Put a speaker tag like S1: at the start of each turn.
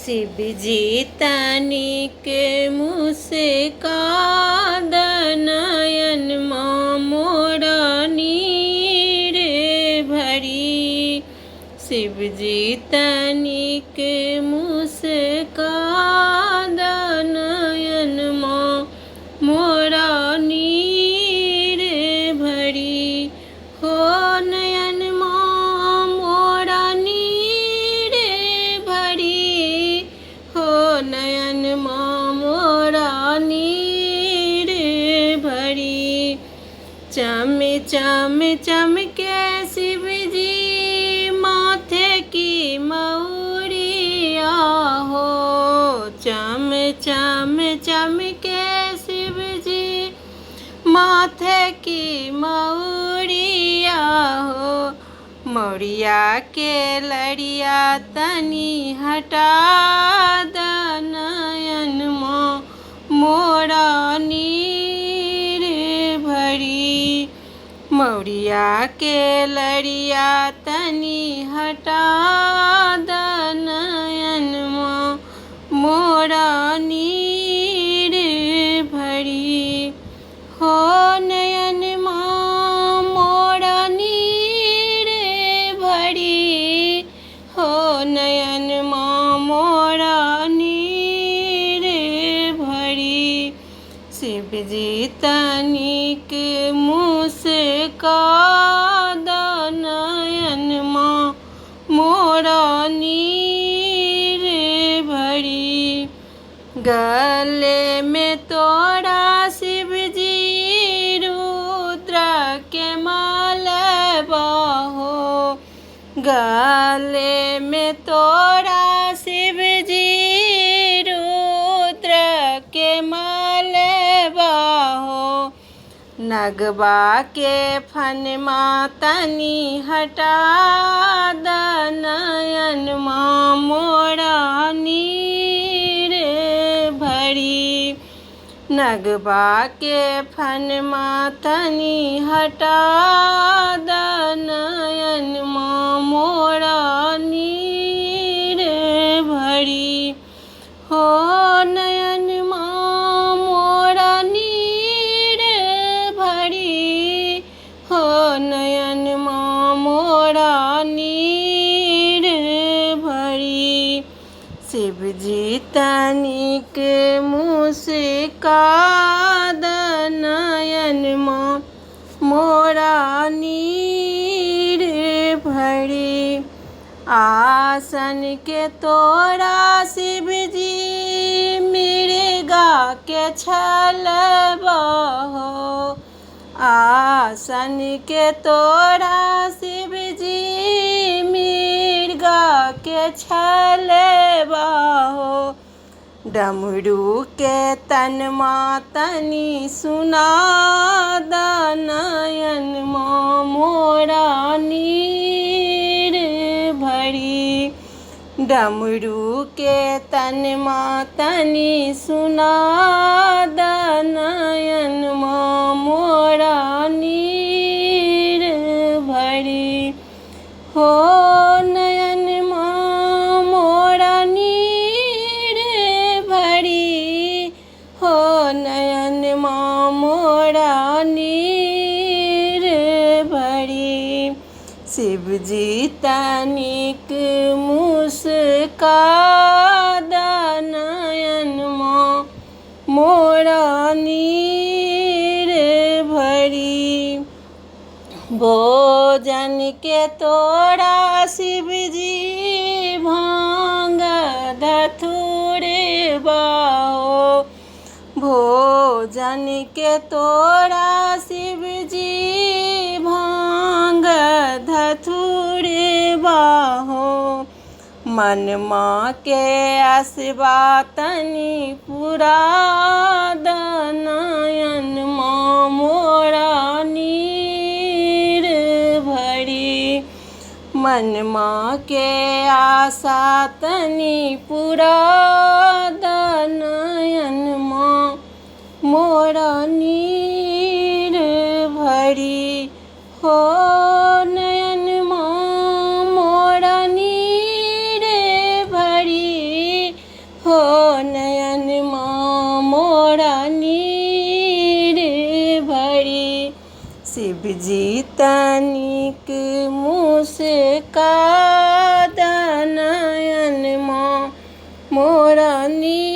S1: शिव जी तनिक मुस्कान नयन मोरा नीर भरी। शिव जी तनिक मुस्कान नयन मोरा नीर भरी। हो नयन मोरा नीर भरी। हो नयन मोरा नीर भरी। चम चम चमके शिव जी माथे की मौरिया हो। चम चम चमके शिव जी माथे की मौरिया हो। मौरिया के लड़िया तनी हटा नयन मोरा नीर भरी। मौरिया के लड़िया तनी हटा नयन मोरा नीर भरी। हो नयन मोरा नीर भरी। हो नयन मोरा नीर भरी। शिव जी तनिक मुस्कान नयन मोरा नीर भरी। गले में तोड़ा शिव जी रुद्र के मालवा हो। गले में तोड़ा शिव जी रुद्र के मालवा हो। नगवा के फन तनी हटा नयन मोरा नीर भरी। नगवा के फन तनी हटा नयन मोरा नीर भरी। हो नयन मोरा नीर भरी। हो नयन मोरा नीर भरी। शिव जी तनिक मुस्कान नयन मोरा नीर भरी। आसन के तोड़ा शिव जी मृगा के छलवा हो। आसन के तोड़ा शिव जी मृगा के छलवा हो। डमरू के तन तनी सुना नयन मोरा नीर भरी। डमरू के तन तनी सुना नयन मोरा नीर भरी। हो नयन मोरा नीर भरी। हो नयन मोरा नीर भरी। शिव जी तनिक मुस्कान नयन मोरा नीर भरी। भोजन के तोड़ा शिव जी भांग धतूरवा हो। भोजन के तोड़ा शिव जी भांग धतूरवा हो। मन के आसबा तनी पूरा नयन मोरा नीर भरी। मन के आशा तनी पूरा नयन मोरा नीर भरी। हो नयन मोरा नीर भरी। नीर भरी। शिव जी तनिक मुस्का नयन मोरा नीर